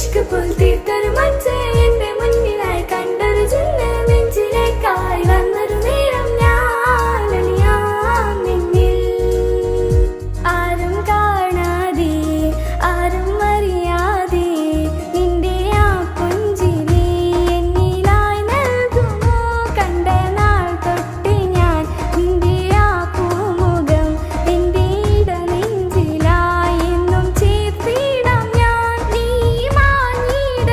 ഇഷ്ക് പോൽ തീർത്തൊരു മഞ്ച് എന്റെ മുന്നിലായി കണ്ടൊരു ജിന്ന് നെഞ്ചിലേക്കായി വന്നൊരു നേരം ഞാൻ അലിയാം നിന്നിൽ. ആരും കാണാതെ ആരും അറിയാതെ നിന്റെ ആ പുഞ്ചിരി എന്നിലായി നൽകുമോ? കണ്ട നാൾ തൊട്ട് ഞാൻ നിന്റെ ആ പൂമുഖം എന്റെ ഇടനെഞ്ചിലായി എന്നും ചേർത്തിടാം ഞാൻ. നീ മാഞ്ഞിടാതെ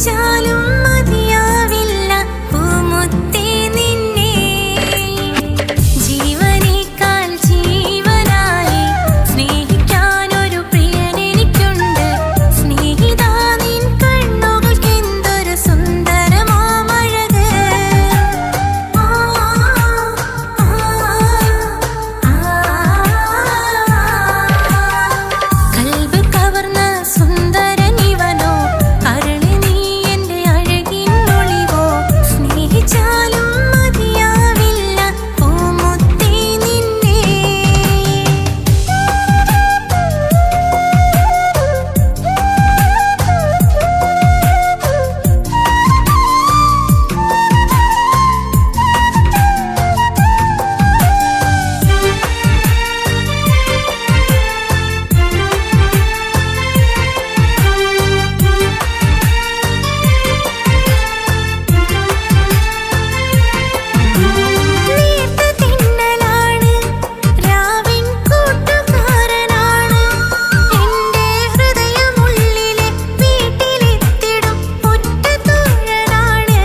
സ്നേഹിച്ചാലും മതിയാവില്ല പൂമുത്തേ നിന്നെ. ജീവനേക്കാൾ ജീവനായി സ്നേഹിക്കാനൊരു പ്രിയനെനിക്കുണ്ട്. സ്നേഹിതാ നിൻ കണ്ണുകൾക്കെന്തൊരു സുന്ദരമാമഴക്. കൽബ് കവർന്ന സുന്ദരനിവനോ, കരളി നീ എൻ്റെ അഴകിനൊളിവോ. സ്നേഹിച്ചാലും മതിയാവില്ല പൂമുത്തേ നിന്നെ. നീർത്ത തിന്നലാണ് രാവിൻ കൂട്ടുകാരനാണ്. എൻ്റെ ഹൃദയമുള്ളിലെ വീട്ടിലെത്തിടും ഒറ്റ തോഴനാണ്.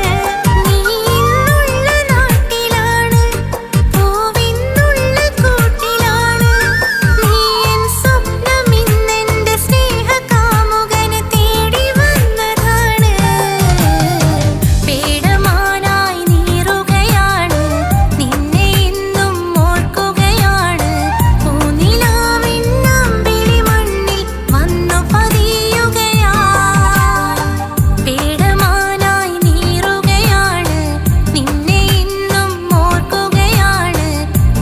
നീ ഇന്നുള്ള നാട്ടിലാണ്, പൂവിന്നുള്ള കൂട്ടിലാണ്. നീ എൻ സ്വപ്നം ഇന്നെൻ്റെ സ്നേഹകാമുകനെ തേടി വന്നതാണ്. പേടമാനായി നീറുകയാണ്, നിന്നെ ഇന്നും ഓർക്കുകയാണ്. പൂനിലാവിൻ അമ്പിളി മണ്ണിൽ വന്നു പതിയുകയായി. പേടമാനായി നീറുകയാണ്, നിന്നെ ഇന്നും ഓർക്കുകയാണ്.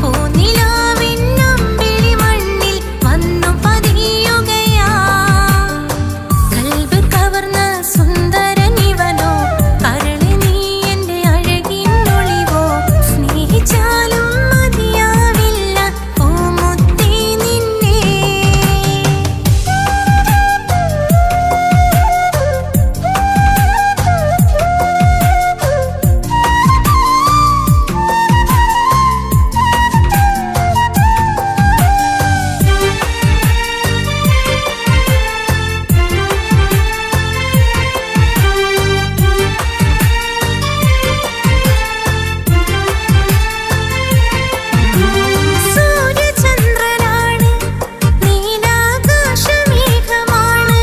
പൂനിലാവിൻ അമ്പിളി മണ്ണിൽ വന്നു പതിയുകയായി. കൽബ് കവർന്ന സുന്ദരനിവനോ, കരളി നീ എൻ്റെ അഴകിനൊളിവോ. സ്നേഹിച്ചാലും മതിയാവില്ല പൂമുത്തേ നിന്നെ. സൂര്യചന്ദ്രനാണ്, നീലാകാശമേഘമാണ്.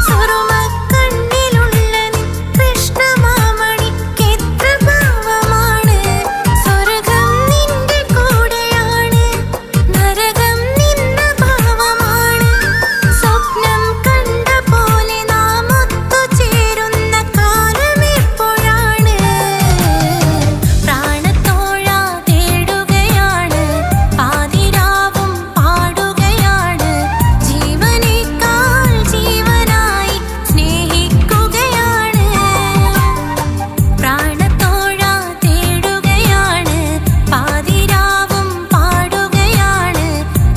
സുറുമക്കണ്ണിലുള്ള നിൻ കൃഷ്ണമാമണിക്കെത്ര ഭാവമാണ്. സ്വർഗം നിന്റെ കൂടെയാണ്, നരകം നിന്ന ഭാവമാണ്. സ്വപ്നം കണ്ട പോലെ നാം ഒത്തുചേരുന്ന കാലമെപ്പോഴാണ്. പ്രാണത്തോഴ തേടുകയാണ്, പാതിരാവും പാടുകയാണ്. ജീവനേക്കാൾ ജീവനായി സ്നേഹിക്കുകയാണ്. പ്രാണത്തോഴ തേടുകയാണ്, പാതിരാവും പാടുകയാണ്.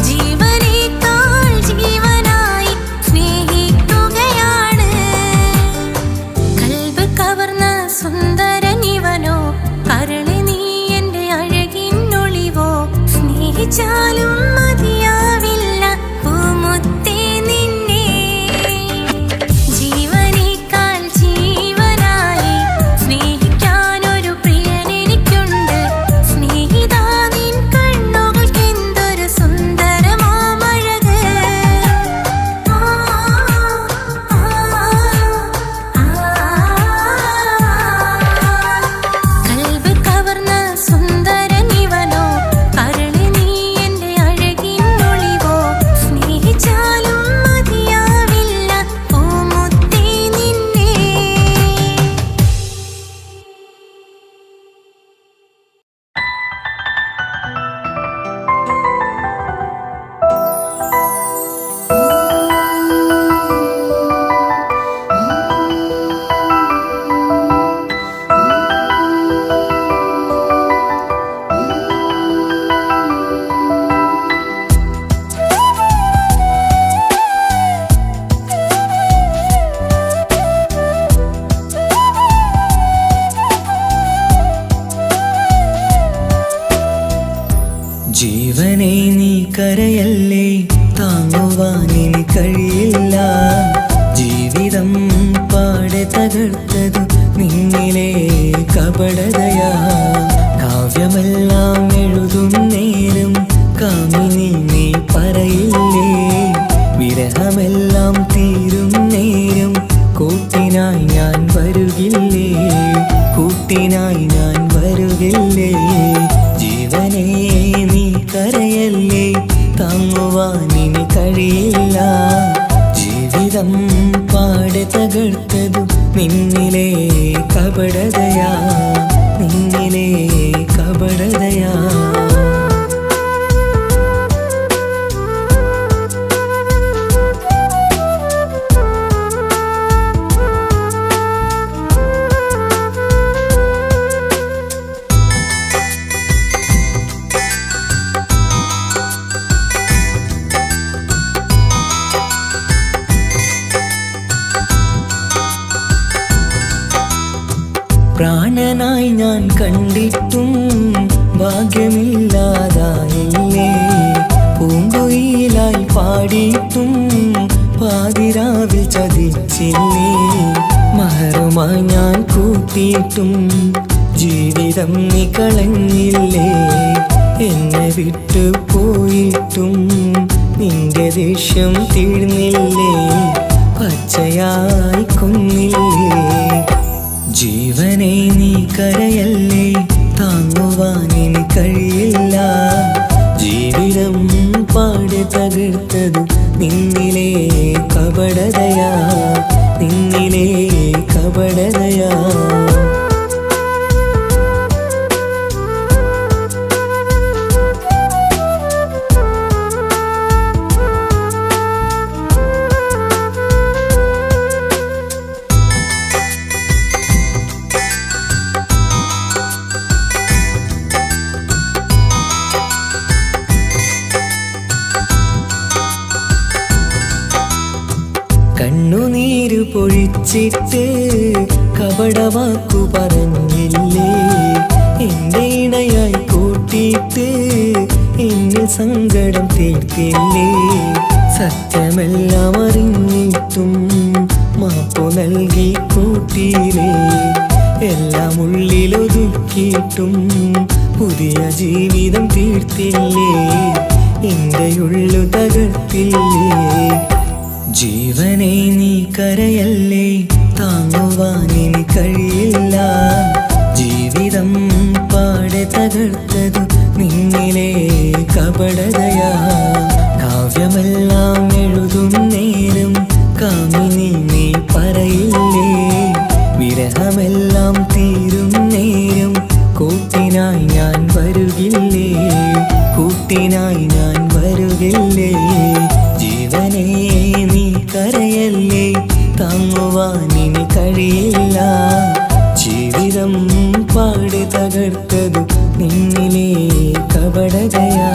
ജീവനേക്കാൾ ജീവനായി സ്നേഹിക്കുകയാണ്. കൽബ് കവർന്ന സുന്ദരനിവനോ, കരളി നീ എൻ്റെ അഴകിനൊളിവോ. സ്നേഹിച്ചാലും മതിയാവില്ല പൂമുത്തേ നിന്നെ. ജീവനേക്കാൾ ജീവനായി സ്നേഹിക്കാനൊരു പ്രിയനെനിക്കുണ്ട്. സ്നേഹിതാ നിൻ കണ്ണുകൾക്കെന്തൊരു സുന്ദരമാമഴക്. കൽബ് കവർന്ന സുന്ദരനിവനോ, കരളി നീ എൻ്റെ അഴകിനൊളിവോ. സ്നേഹിച്ചാലും മതിയാവില്ല പൂമുത്തേ നിന്നെ. ജീവനെ നീ കരയല്ലേ, താങ്ങുവാനിനി കഴിയില്ല. ജീവിതം പാടെ തകർത്തതു നിന്നിലെ കപടതയാ. കാവ്യമെല്ലാം എഴുതും നേരം കാമിനി നീ പറയില്ലേ, വിരഹമെല്ലാം തീരും നേരം കൂട്ടിനായി ഞാൻ വരുകില്ലേ, കൂട്ടിനായി ഞാൻ വരുകില്ലേ. ജീവനേ നീ കരയല്ലേ, താങ്ങുവാനിനി കഴിയില്ല. ജീവിതം പാടെ തകർത്തതു നിന്നിലെ കപടതയാ, നിന്നിലെ കപടതയാ. പ്രാണനായി ഞാൻ കണ്ടിട്ടും ഭാഗ്യമില്ലാതായില്ലേ, പൂങ്കുയിലായി പാടിയിട്ടും പാതിരാവിൽ ചതിച്ചില്ലേ. മഹറുമായി ഞാൻ കൂട്ടിയിട്ടും ജീവിതം നീ കളഞ്ഞില്ലേ, എന്നെ വിട്ടു പോയിട്ടും നിന്റെ ദേഷ്യം തീർന്നില്ലേ, പച്ചയായി കൊന്നില്ലേ. ജീവനേ നീ കരയല്ലേ, താങ്ങുവാനിനി കഴിയില്ല. ജീവിതം പാടെ തകർത്തതു നിന്നിലെ കപടതയാ, നിന്നിലെ കപടതയാ. കണ്ണുനീര് പൊഴിച്ചിട്ട് കപടവാക്കു പറഞ്ഞില്ലേ, എന്റെ ഇണയായി കൂട്ടിയിട്ട് എന്നിൽ സങ്കടം തീർത്തില്ലേ. സത്യമെല്ലാം അറിഞ്ഞിട്ടും മാപ്പു നൽകി കൂട്ടിയില്ലേ, എല്ലാം ഉള്ളിലൊതുക്കിയിട്ടും പുതിയ ജീവിതം തീർത്തില്ലേ, എന്റെ ഉള്ളു തകർത്തില്ലേ. ജീവനേ നീ കരയല്ലേ, താങ്ങുവാനിനി കഴിയില്ല. ജീവിതം പാടെ തകർത്തതു നിന്നിലെ കപടതയാ. കാവ്യമെല്ലാം എഴുതും നേരം കാമിനി നീ പറയില്ലേ, വിരഹമെല്ലാം തീരും നേരം കൂട്ടിനായി ഞാൻ വരുകില്ലേ, കൂട്ടിനായി ഞാൻ വരുകില്ലേ. ജീവനേ നീ കരയല്ലേ, താങ്ങുവാനിനി കഴിയില്ല. ജീവിതം പാടെ തകർത്തതു നിന്നിലെ കപടതയാ,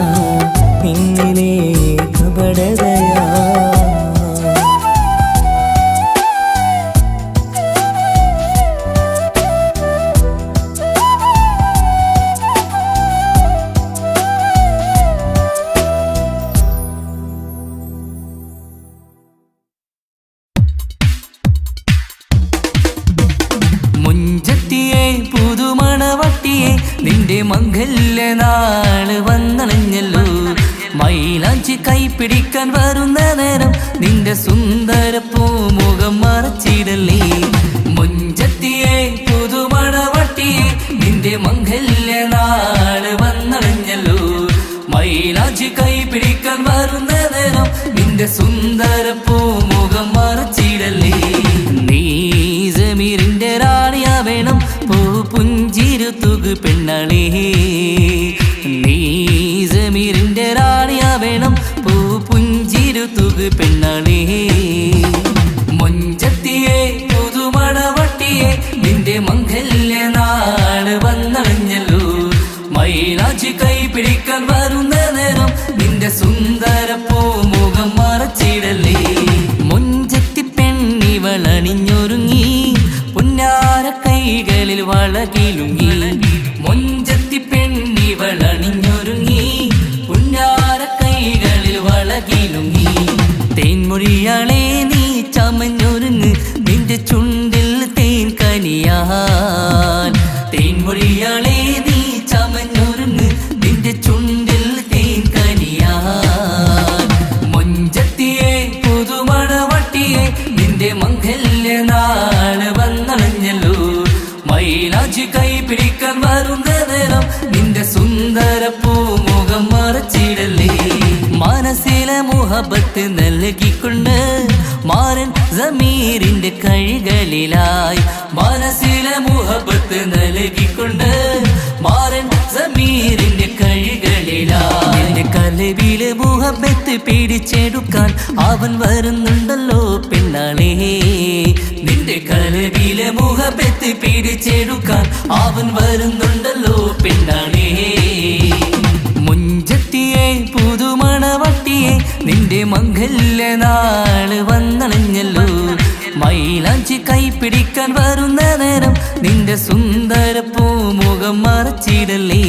നിന്നിലെ കപടതയാ. നിന്റെ മംഗല്യ നാള് വന്നണഞ്ഞല്ലോ, മൈലാഞ്ചി കൈപ്പിടിക്കാൻ വരുന്ന നേരം നിന്റെ സുന്ദര പൂമുഖം മറച്ചിടല്ലേ. മുഞ്ചത്തിയെ പുതുമണവട്ടിയെ നിന്റെ മംഗല്യ നാള് വന്നണഞ്ഞല്ലോ, മൈലാഞ്ചി കൈപ്പിടിക്കാൻ വരുന്ന നേരം നിന്റെ സുന്ദര പൂമുഖം മറച്ചിടല്ലേ. നീ ജമീറിന്റെ റാണിയാ വേണം, പുഞ്ചിരുത്തുകു പെണ്ണളേ. നീ ജമീറിന്റെ റാണിയാ വേണം, പുഞ്ചിരുത്തുകു പെണ്ണളേ. മുഞ്ചത്തിയെ പുതുമണവട്ടിയെ നിന്റെ മംഗല്യ നാള് വന്നണഞ്ഞല്ലോ, മൈലാഞ്ചി കൈപിടിക്കാൻ വരുന്ന നേരം നിന്റെ സുന്ദര പൂമുഖം മറച്ചിടല്ലേ. മുഞ്ചത്തി പെണ്ണിവളണിഞ്ഞൊരുങ്ങി പുന്നാര കൈകളിൽ വളകിലുങ്ങി, മുഞ്ചത്തി പെണ്ണിവളണിഞ്ഞൊരുങ്ങി പുന്നാര കൈകളിൽ വളകിലുങ്ങി. തേൻമൊഴിയാളെ നീ ചമഞ്ഞൊരുങ്ങ്, നിന്റെ ചുണ്ടിൽ മുഹബത്ത് നൽകിക്കൊണ്ട് മാരൻ സമീറിന്റെ കൈകളിലായി മനസ്സിലെ മുഹബത്ത് നൽകിക്കൊണ്ട് മാരൻ സമീറിന്റെ കൈകളിലായി എന്റെ കലവിലെ മുഹബത്ത് പിടിച്ചെടുക്കാൻ അവൻ വരുന്നുണ്ടല്ലോ പെണ്ണാളേ നിന്റെ കലവിലെ മുഹബത്ത് പിടിച്ചെടുക്കാൻ അവൻ വരുന്നുണ്ടല്ലോ പെണ്ണാളേ മുഞ്ചത്തിയെ പുതുമണവട്ടിയെ നിന്റെ മംഗല്യ നാള് വന്നണഞ്ഞല്ലോ മൈലാഞ്ചി കൈ പിടിക്കാൻ വരുന്ന നേരം നിന്റെ സുന്ദര പൂമുഖം മറച്ചിടല്ലേ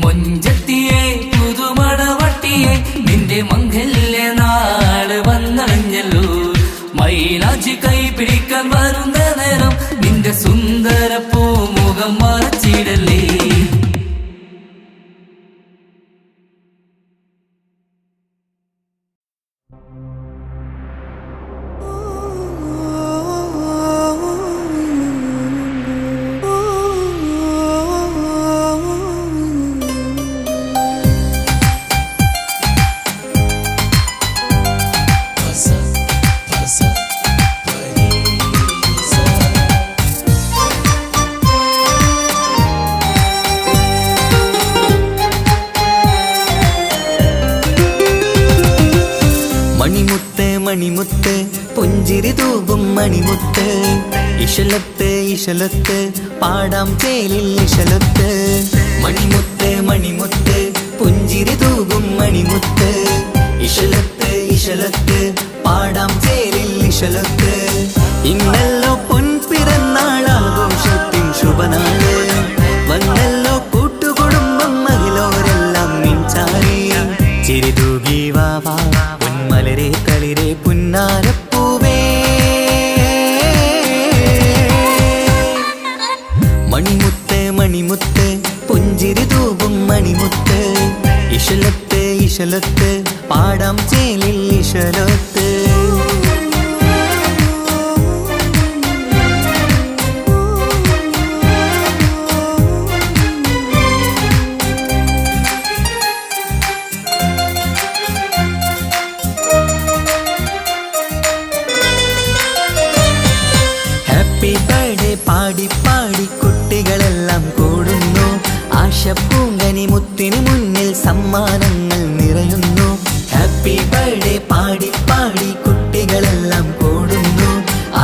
മുഞ്ചത്തിയെ പുതുമണവട്ടിയെ നിന്റെ മംഗല്യ നാള് വന്നണഞ്ഞല്ലോ മൈലാഞ്ചി കൈ പിടിക്കാൻ വരുന്ന നേരം നിന്റെ സുന്ദര പൂമുഖം മറച്ചിടല്ലേ മണിമുത്ത് മണിമുത്ത് പുഞ്ചിരി തൂകും മണിമുത്ത് ഇശലത്ത് ഇശലത്ത് പാടാം ചേലിൽ ഇശലത്ത് മണിമുത്ത് മണിമുത്ത് പുഞ്ചിരി തൂകും മണിമുത്ത് ഇശലത്ത് ഇശലത്ത് പാടാം ചേലിൽ ഇശലത്ത് ഇന്നല്ലോ പൊൻപിറന്നാൾ ആഘോഷത്തിൻ ശുഭനാള് വന്നല്ലോ കൂട്ടുകുടുംബം മഹിളോരെല്ലാം മിൻചാരി ചിരിതൂകി വാവാ പൊന്മലരെ കളിരെ പുന്നാരപ്പൂവേ മണിമുത്ത് മണിമുത്ത് പുഞ്ചിരി തൂകും മണിമുത്ത് ഇശലത്ത് ഇശലത്ത് പാടാം ചേലിൽ ഇശലത്ത് ഹാപ്പി ബർത്ത്ഡേ പാടി പാടി കുട്ടികളെല്ലാം കൂടുന്നു ആശപ്പൂങ്കനി മുത്തിന് മുന്നിൽ സമ്മാനങ്ങൾ നിറയുന്നു ഹാപ്പി ബർത്ത്ഡേ പാടി പാടി കുട്ടികളെല്ലാം കൂടുന്നു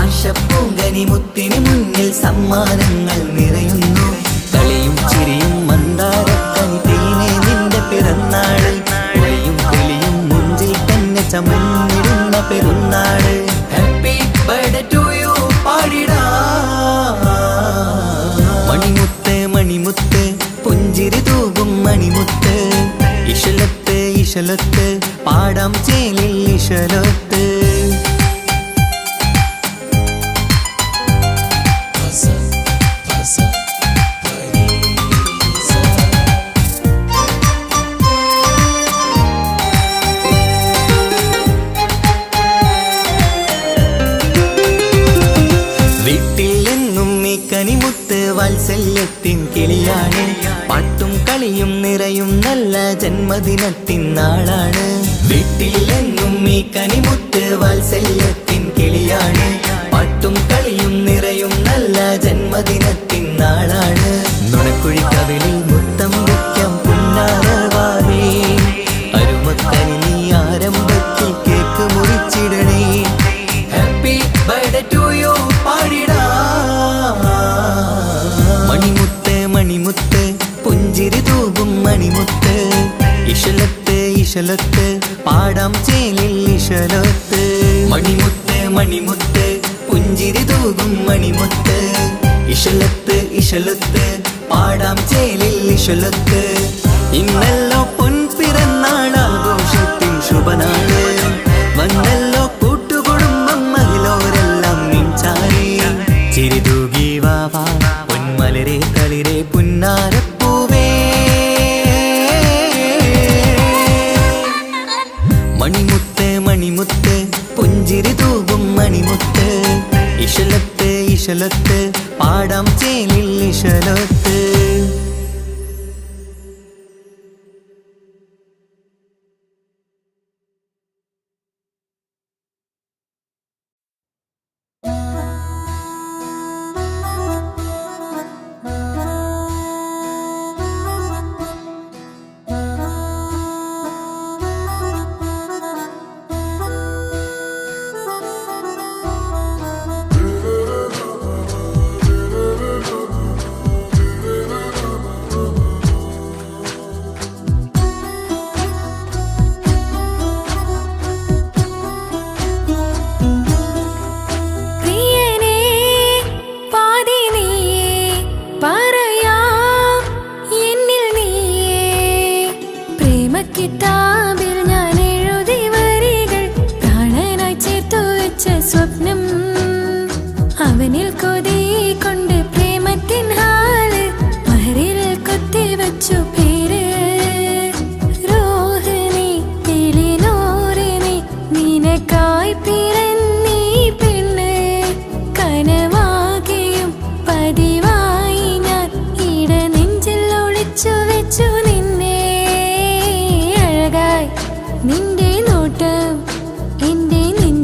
ആശപ്പൂങ്കനി മുത്തിന് മുന്നിൽ സമ്മാനങ്ങൾ നിറയുന്നു കളിയും ചിരിയും മന്ദാരക്കനി തേനെ നിന്റെ പിറന്നാള് ഒളിയും കിളിയും മുഞ്ചിൽ തന്നെ ചമഞ്ഞിടുന്ന പെരുന്നാള് ഹാപ്പി ബർത്ത്ഡേ ടു യു പാടിടാ മണിമുത്ത് മണിമുത്ത് പുഞ്ചിരി തൂകും മണിമുത്ത് ഇശലത്ത് ഇശലത്ത് പാടാം ചേലിൽ ഇശലത്ത് വീട്ടിലെന്നും ഈ കനിമുത്ത് വാത്സല്യത്തിൻ കിളിയാണ് പാട്ടും കളിയും നിറയും നല്ല ജന്മദിനത്തിൻ നാളാണ് വീട്ടിലെന്നും ഈ കനിമുത്ത് വാത്സല്യത്തിൻ കിളിയാണ് പാട്ടും കളിയും നിറയും നല്ല ജന്മദിനത്തിൻ നാളാണ് നുണക്കുഴിക്കവിളിൽ മുത്തം വയ്ക്കാം പുന്നാരവാവേ അരുമക്കനി നീ ആരംഭത്തിൽ കേക്ക് മുറിച്ചിടണേ ഹാപ്പി ബർത്ത്ഡേ ടു യു പാടിടാ മണിമുത്ത് മണിമുത്ത് പുഞ്ചിരി തൂകും മണിമുത്ത് ഇശലത്ത് ഇശലത്ത് പാടാം ചേലിൽ ഇശലത്ത് മണിമുത്ത് മണിമുത്ത് പുഞ്ചിരി തൂകും മണിമുത്ത് ഇശലത്ത് ഇശലത്ത് പാടാം ചേലിൽ ഇശലത്ത് ഇന്നല്ലോ പൊൻപിറന്നാൾ ആഘോഷത്തിൻ ശുഭനാള് വന്നല്ലോ കൂട്ടുകുടുംബം മഹിളോരെല്ലാം മിൻചാരി ചിരിതൂകി വാവാ പൊന്മലരെ കളിരെ പുന്നാരപ്പൂവേ മണിമുത്ത് മണിമുത്ത് പുഞ്ചിരി തൂകും മണിമുത്ത് ഇശലത്ത് ഇശലത്ത് പാടാം ചേലിൽ ഇശലത്ത്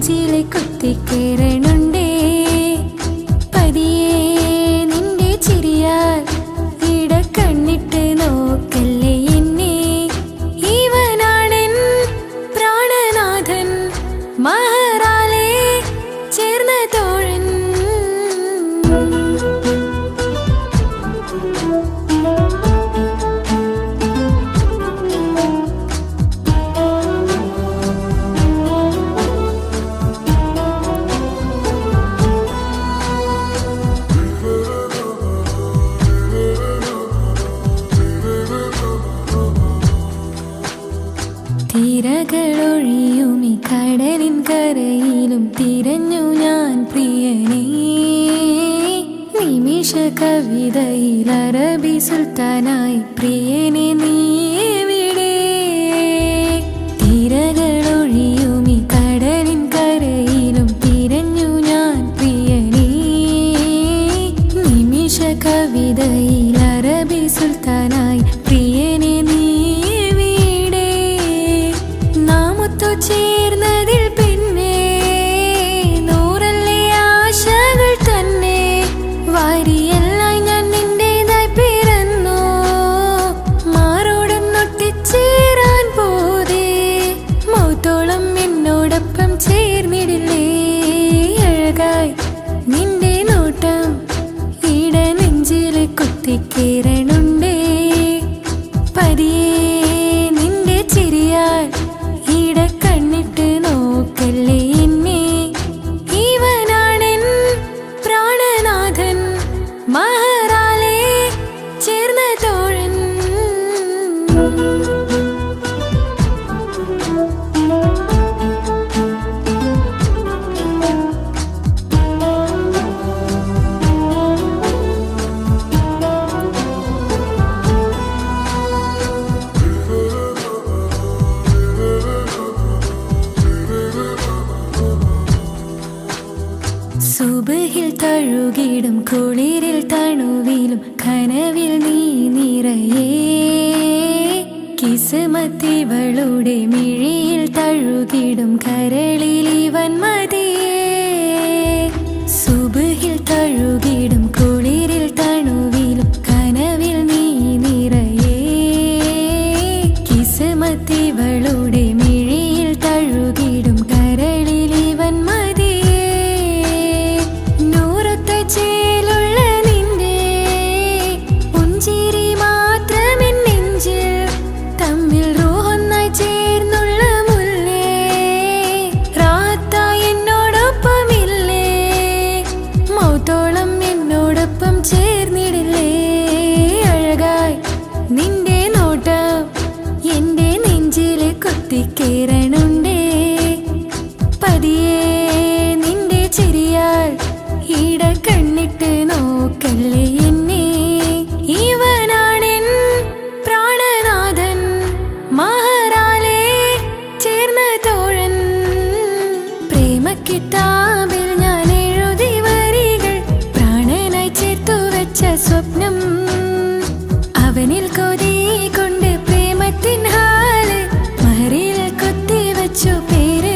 നെഞ്ചിലെ കുത്തിക്കേറണുണ്ടേ പതിയെ നിന്റെ ചിരിയാൽ ഇടക്കണ്ണിട്ട് നോക്കല്ലേ എന്നെ ഇവനാണെൻ പ്രാണനാഥൻ മഹറാലെ ചേർന്ന തോഴൻ തിരകളൊഴിയുമി കടലിൻ കരയിലും തിരഞ്ഞു ഞാൻ പ്രിയനേ നിമിഷ കവിതയിൽ അറബി സുൽത്താനായി പ്രിയനെ നീ എവിടെ തിരകളൊഴിയുമി കടലിൻ കരയിലും തിരഞ്ഞു ഞാൻ പ്രിയനേ നിമിഷ കവിതയിൽ അറബി സുൽത്താനായി പ്രിയനെ നീ ചേർന്നതിൽ പിന്നെ നൂറല്ലേ ആശകൾ തന്നെ വാരിയെല്ലാം ഞാൻ നിന്റേതായി പിറന്നു മാറോടൊന്നൊട്ടിച്ചേരാൻ പോതേ മൗത്തോളം എന്നോടൊപ്പം ചേർന്നിടില്ലേ അഴകായി നിന്റെ നോട്ടം ഇട നെഞ്ചിൽ കുത്തിക്കേറണുണ്ടേ പതിയെ നിന്റെ ചിരിയാൽ കണ്ണിട്ട് നോക്കല്ലേ എന്നെ ഇവനാണെൻ പ്രാണനാഥൻ മഹറാലെ ചേർന്ന തോഴൻ സുബഹിൽ തഴുകിടും കുളിരിൽ തണുവിലും കനവിൽ നീ നിറയേ കിസ്മത്തിവളുടെ മിഴിയിൽ തഴുകിടും കരളിൽ ഇവൻ മതിയേ സുബഹിൽ തഴുകിടും കുളിരിൽ തണുവിലും കനവിൽ നീ നിറയേ കിസ്മത്തിവളുടെ മിഴിയിൽ തഴുകിടും കരളിൽ ഇവൻ ചേലുള്ള നിന്റെ പുഞ്ചിരി മാത്രമെൻ നെഞ്ചിൽ തമ്മിൽ റൂഹൊന്നായി ചേർന്നുള്ള മുല്ലേ റാത്തായി എന്നോടൊപ്പമില്ലേ മൗത്തോളം എന്നോടൊപ്പം ചേർന്നിടില്ലേ അഴകായി നിന്റെ നോട്ടം എന്റെ നെഞ്ചിലെ കുത്തിക്കേറണുണ്ടേ പതിയെ നിന്റെ ചിരിയാൽ ഇട കണ്ണിട്ട് നോക്കല്ലേ എന്നെ ഇവനാണെൻ പ്രാണനാഥൻ മഹറാലെ ചേർന്ന തോഴൻ പ്രേമക്കിതാബിൽ ഞാൻ എഴുതി വരികൾ പ്രാണനായി ചേർത്തു വെച്ച സ്വപ്നം അവനിൽ കൊതി കൊണ്ട് പ്രേമത്തിൻ ഹാല് മഹറിൽ കൊത്തിവച്ചു പേര്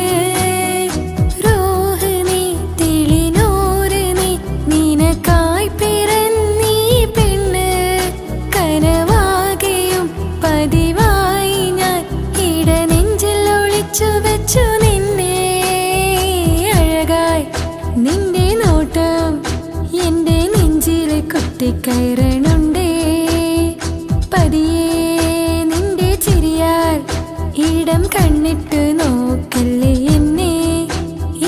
പതിവായി ഞാൻ ഇട നെഞ്ചിൽ ഒളിച്ചു വെച്ചു നിന്നെ അഴകായി നിന്റെ നോട്ടം എന്റെ നെഞ്ചിൽ കുത്തിക്കയറണുണ്ടേ പതിയെ നിന്റെ ചിരിയാൽ ഇടം കണ്ണിട്ട് നോക്കല്ലേ എന്നെ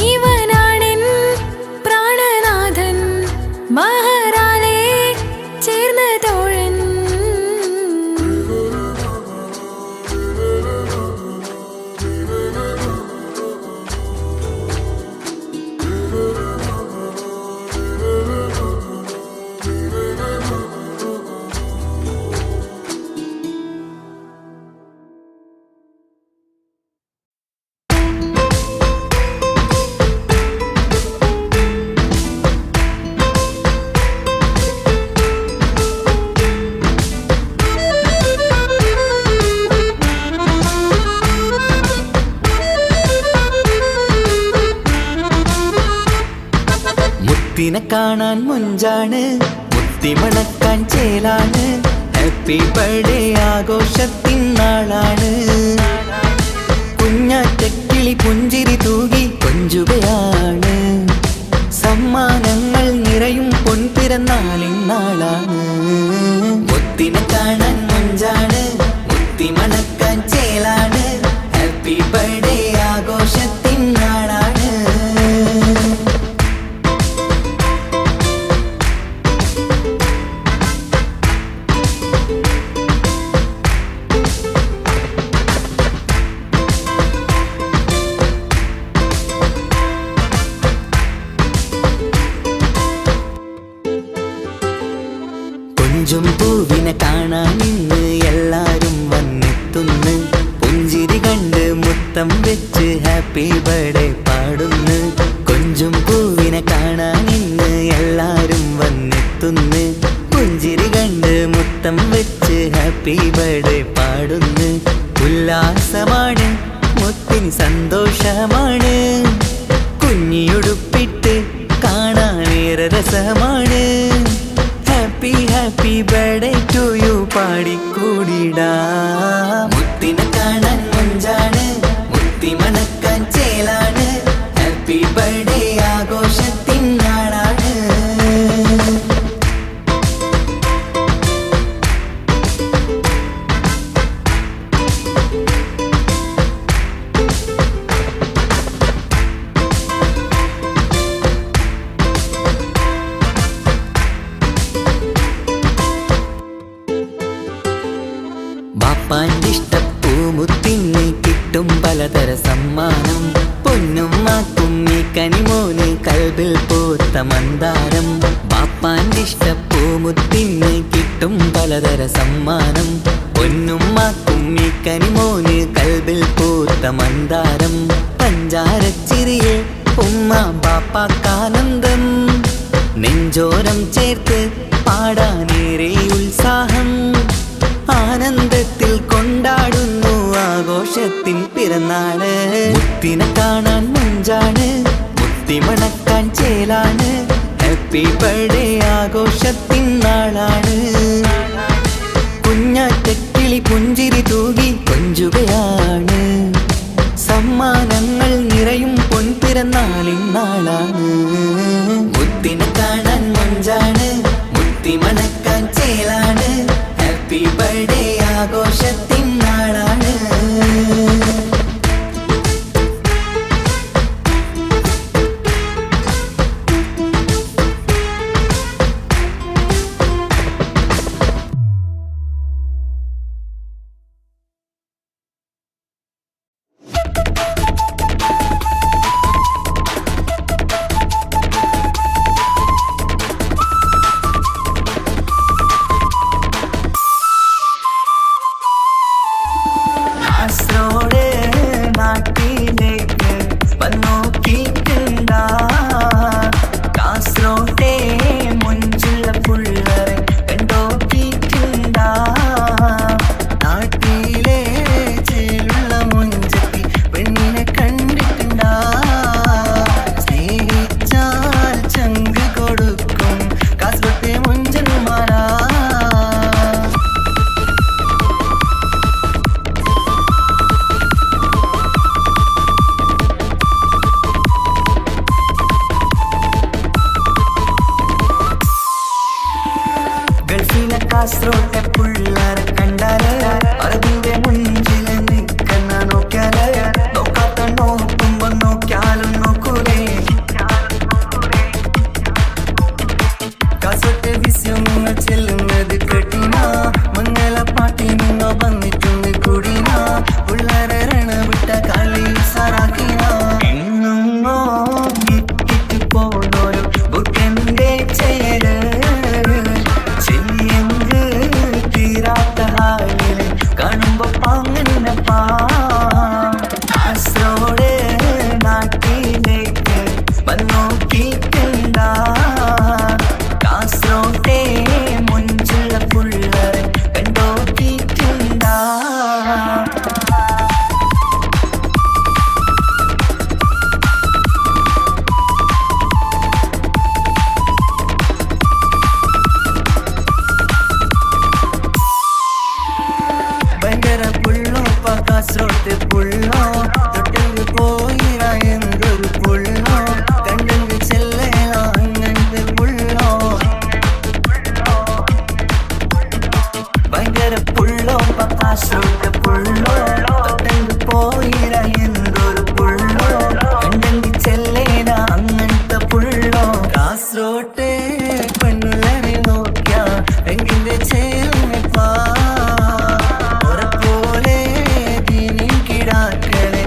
ഇവനാണെൻ പ്രാണനാഥൻ മഹറാലെ ചേർന്ന തോഴൻ മുത്തിനെ കാണാൻ മുഞ്ചാണ്, മുത്തിമണക്കാൻ ചേലാണ്. Happy birthday ആഘോഷത്തിൻ നാളാണ്. കുഞ്ഞാറ്റക്കിളി പുഞ്ചിരി തൂകി കൊഞ്ചുകയാണ്. സമ്മാനങ്ങൾ നിറയും പൊൻപിറന്നാളിൻ നാളാണ്. മുത്തിനെ കാണാൻ മുഞ്ചാണ്, മുത്തിമണക്കാൻ ചേലാണ്. Happy birthday ആഘോഷത്തിൻ നാളാണ്. കൊഞ്ചും പൂവിനെ കാണാൻ ഇന്ന് എല്ലാരും വന്നെത്തുന്നു. പുഞ്ചിരി കണ്ട് മുത്തം വെച്ച് ഹാപ്പി ബർത്ത്ഡേ പാടുന്നു. കൊഞ്ചും പൂവിനെ കാണാൻ ഇന്ന് എല്ലാരും വന്നെത്തുന്നു. പുഞ്ചിരി കണ്ട് മുത്തം വെച്ച് ഹാപ്പി ബർത്ത്ഡേ പാടുന്നു. ഉല്ലാസമാണ്, മുത്തിന് സന്തോഷമാണ്. കുഞ്ഞിയുടുപ്പിട്ട് കാണാനേറെ രസമാണ്. Happy happy birthday to you പാടിക്കൂടിടാ. മുത്തിനെ കാണാൻ മുഞ്ചാണ്, മുത്തിമണക്കാൻ ചേലാണ്. Happy birthday ആഘോഷത്തിൻ നാളാണ്. ബാപ്പാൻ്റെ ഇഷ്ടപ്പൂമുത്തിന് കിട്ടും പലതര സമ്മാനം. പൊന്നും മാക്കും ഈ കനിമോന് കൽബിൽ പൂത്ത മന്ദാരം. ബാപ്പാൻ്റെ ഇഷ്ടപ്പൂമുത്തിന് കിട്ടും പലതര സമ്മാനം. പൊന്നും മാക്കും ഈ കനിമോന് കൽബിൽ പൂത്ത മന്ദാരം. പഞ്ചാരച്ചിരിയെ ഉമ്മ ബാപ്പാക്കാനന്ദം. നെഞ്ചോരം ചേർത്ത് പാടാനേറെ ഉത്സാഹം. ആനന്ദത്തിൽ കൊണ്ടാടുന്നു ആഘോഷത്തിൻ പിറന്നാള്. മുത്തിനെ കാണാൻ മുഞ്ചാണ്, മുത്തിമണക്കാൻ ചേലാണ്. Happy birthday ആഘോഷത്തിൻ നാളാണ്. കുഞ്ഞാറ്റക്കിളി പുഞ്ചിരി തൂകി കൊഞ്ചുകയാണ്. സമ്മാനങ്ങൾ നിറയും പൊൻപിറന്നാളിൻ നാളാണ്. മുത്തിനെ കാണാൻ മുഞ്ചാണ്, മുത്തിമണക്കാൻ ചേലാണ്. Happy birthday ആഘോഷത്തിൻ നാളാണ്. തൊട്ടെങ്കിൽ പോയിറ എന്തൊരു പുള്ളോ കണ്ടെങ്കിൽ ചെല്ലണ അങ്ങനത്തെ പുള്ളോ ഭയങ്കര പുള്ളോ പക്കാശോട്ട പുള്ളോ തൊട്ടെങ്കിൽ പോയിറ എന്തൊരു പുള്ളോ കണ്ടെങ്കിൽ ചെല്ലണ അങ്ങനത്തെ പുള്ളോ കാസറോട്ടെ പെണ്ണുള്ളവരെ നോക്കിയ എങ്കിന്റെ ചേർന്നിപ്പാ പോലെ ദീനിൻ കിടാക്കളെ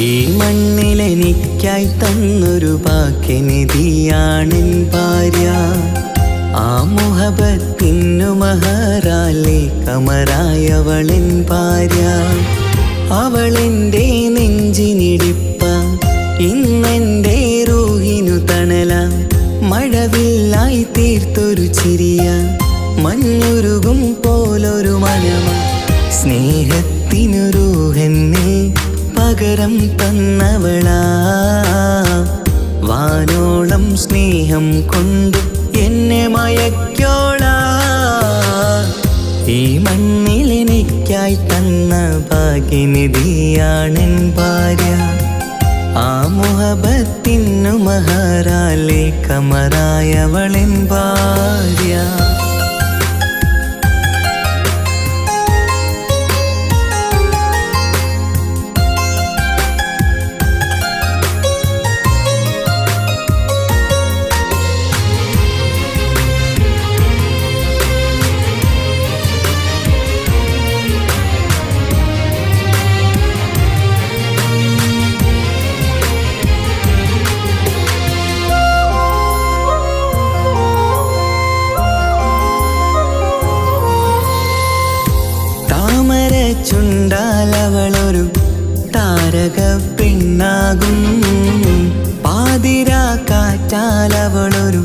ഈ മണ്ണിലെനിക്കായി തന്നൊരു വാക്കിനിധിയാണെൻ ഭാര്യ. ആ മുഹബത്തിനു മഹറാലെ കമറായവളൻ ഭാര്യ. അവളെൻ്റെ നെഞ്ചിനിടിപ്പ, ഇന്നെൻ്റെ റൂഹിനു തണല. മഴവില്ലായി തീർത്തൊരു ചിരിയ, മഞ്ഞുരുകും പോലൊരു മനമ. സ്നേഹത്തിനു റൂഹെന്നെ പകരം തന്നവളാ. വാനോളം സ്നേഹം കൊണ്ട് എന്നെ മയക്കോളാ. ഈ മണ്ണിലെനിക്കായി തന്ന ഭാഗ്യനിധിയാണെൻ ഭാര്യ. ആ മുഹബത്തിനു മഹറാലെ കമറായവളെൻ ഭാര്യ. ചുണ്ടാലവളൊരു താരക പെണ്ണാകും. പാതിരാ കാറ്റാലവളൊരു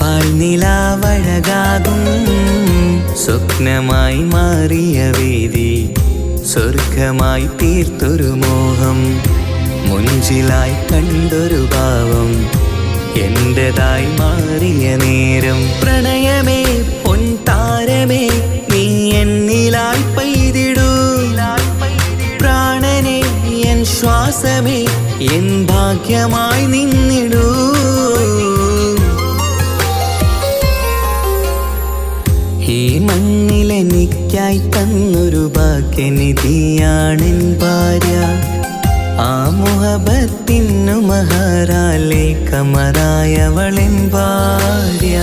പാൽനിലാവഴകാകും. സ്വപ്നമായി മാറിയ വേദി സ്വർഗമായി തീർത്തൊരു മോഹം. മുഞ്ചിലായി കണ്ടൊരു ഭാവം എന്റേതായി മാറിയ നേരം. പ്രണയമേ പൊൻതാരമേ നീ എന്നിലായി പെയ്തിടൂ. പ്രാണനെ എൻ ശ്വാസമേ എൻ ഭാഗ്യമായി നിന്നിടൂ. ഈ മണ്ണിലെനിക്കായി തന്നൊരു ഭാഗ്യനിധിയാണെൻ ഭാര്യ. ആ മുഹബത്തിനു മഹറാലെ കമറായവളെൻ ഭാര്യ.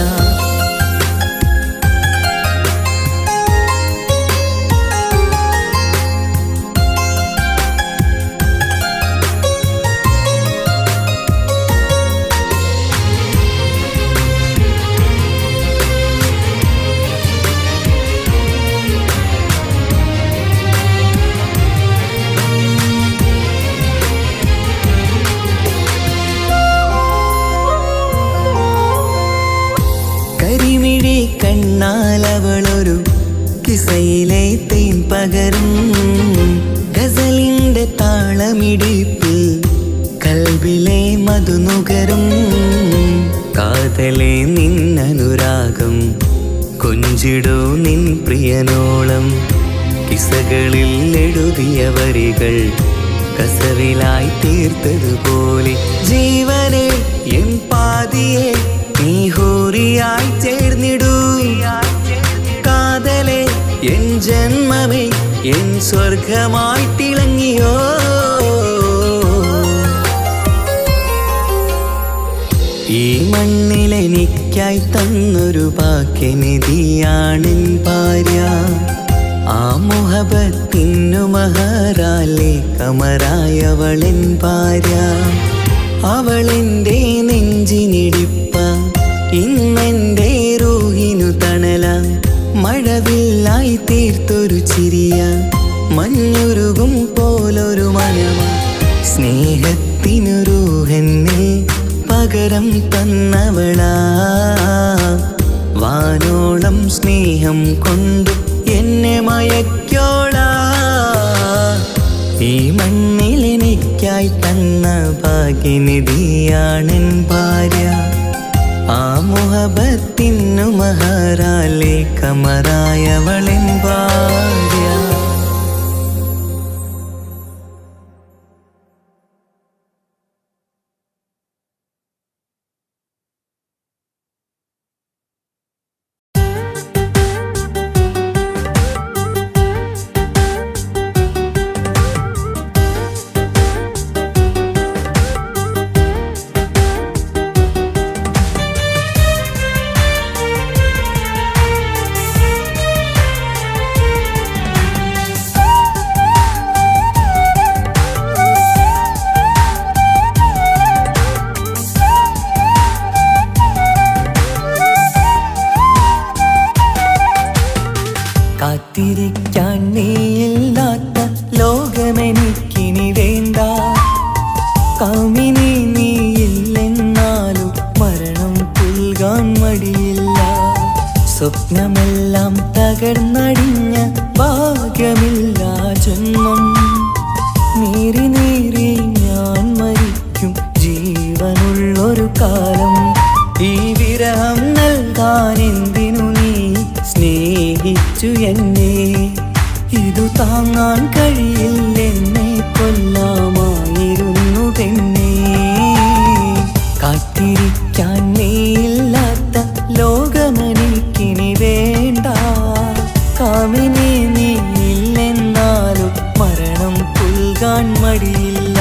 കണ്ണാലവളൊരു കിസയിലെ തേൻ പകരും. ഗസലിൻ്റെ താളമിടിപ്പിൽ കൽബിലെ മധുനുകരും. കാതലെ നിന്നനുരാഗം കൊഞ്ചിടൂ നിൻ പ്രിയനോളം. കിസകളിൽ എഴുതിയ വരികൾ കസവിലായി തീർത്തതുപോലെ. ജീവനെ എൻ പാതിയെ നീ ഹൂറിയായി ചേർന്നിടൂ. കാതലെ എൻ ജന്മമേ എൻ സ്വർഗമായി തിളങ്ങിയോ. ഈ മണ്ണിലെനിക്കായി തന്നൊരു ഭാഗ്യനിധിയാണെൻ ഭാര്യ. ആ മുഹബത്തിനു മഹറാലെ കമറായവളെൻ ഭാര്യ. അവളെൻ്റെ നെഞ്ചിനിടിപ്പ, ഇന്നെൻ്റെ റൂഹിനു തണല. മഴവില്ലായി തീർത്തൊരു ചിരിയ, മഞ്ഞുരുകും പോലൊരു മനമ. സ്നേഹത്തിനു റൂഹെന്നെ പകരം തന്നവളാ. വാനോളം സ്നേഹം കൊണ്ട് എന്നെ മയക്കോളാ. ഈ മണ്ണിലെനിക്കായി തന്ന ഭാഗ്യനിധിയാണെൻ ഭാര്യ. ആ മുഹബത്തിനു മഹറാലെ കമറായവളെൻ ഭാര്യ. സ്വപ്നമെല്ലാം തകർന്നടിഞ്ഞ ഭാഗ്യമില്ല ജന്മം. നീറി നീറി ഞാൻ മരിക്കും ജീവനുള്ളൊരു കാലം. ഈ വിരഹം നൽകാൻ എന്തിനു നീ സ്നേഹിച്ചു എന്നെ? ഇതു താങ്ങാൻ കഴിയില്ലെന്നെ കൊല്ലാമായിരുന്നു പെണ്ണേ. കാത്തിരിക്കാൻ നീയില്ലാത്ത ലോകമെനിക്കിനി വേണ്ട. കാമിനി നീ ഇല്ലെന്നാലും മരണം പുൽകാൻ മടിയില്ല.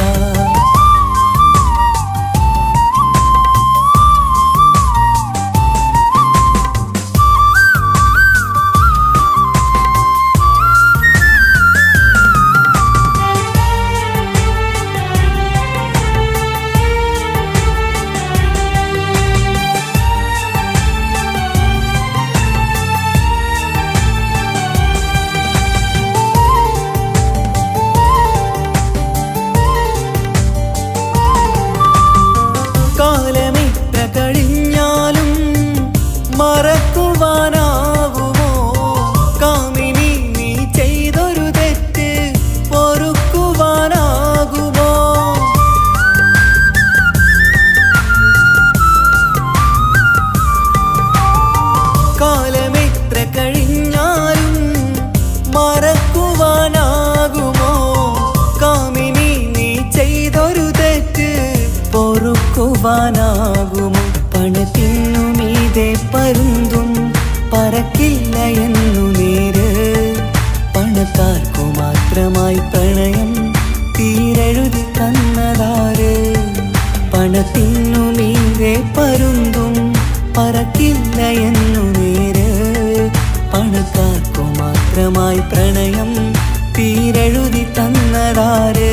മറക്കുവാനാകുമോ കാമിനി നീ ചെയ്തൊരു തെറ്റ്? പൊറുക്കുവാനാകുമോ? കാലമെത്ര കഴിഞ്ഞാലും മറക്കുവാനാകുമോ കാമിനി നീ ചെയ്തൊരു തെറ്റ്? പൊറുക്കുവാനാകുമോ? പണത്തിനു മീതെ പരുന്തും പറക്കില്ല എന്നു നേര്. പണക്കാർക്കു മാത്രമായി പ്രണയം തീരെഴുതി തന്നതാര്? പണത്തിനു മീതെ പരുന്തും പറക്കില്ല എന്നു നേര്. പണക്കാർക്കു മാത്രമായി പ്രണയം തീരെഴുതി തന്നതാര്?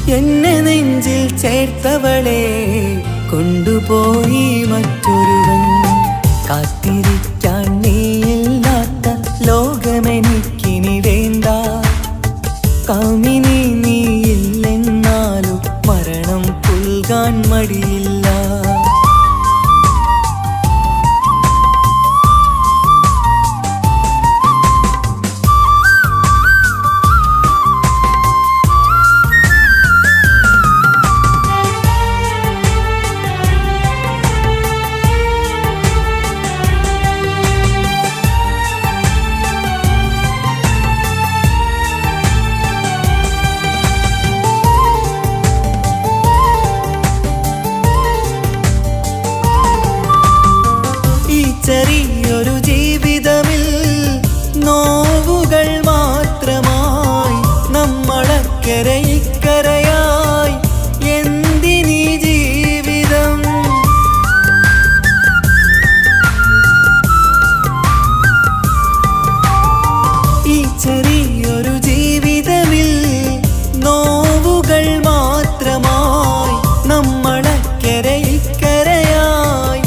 എന്നെ നെഞ്ചിൽ ചേർത്തവളെ കൊണ്ടുപോയി മറ്റൊരുവൻ. കാത്തിരിക്കാൻ നീയില്ലാത്ത ലോകമെനിക്കിനി വേണ്ട. കാമിനി നീയില്ലെന്നാലും മരണം പുൽകാൻ മടിയില്ല. ചെറിയൊരു ജീവിതമിൽ നോവുകൾ മാത്രമായി നമ്മളക്കരെ ഇക്കരയായി എന്തിനീ ജീവിതം? ഈ ചെറിയൊരു ജീവിതമിൽ നോവുകൾ മാത്രമായി നമ്മളക്കരെ ഇക്കരയായി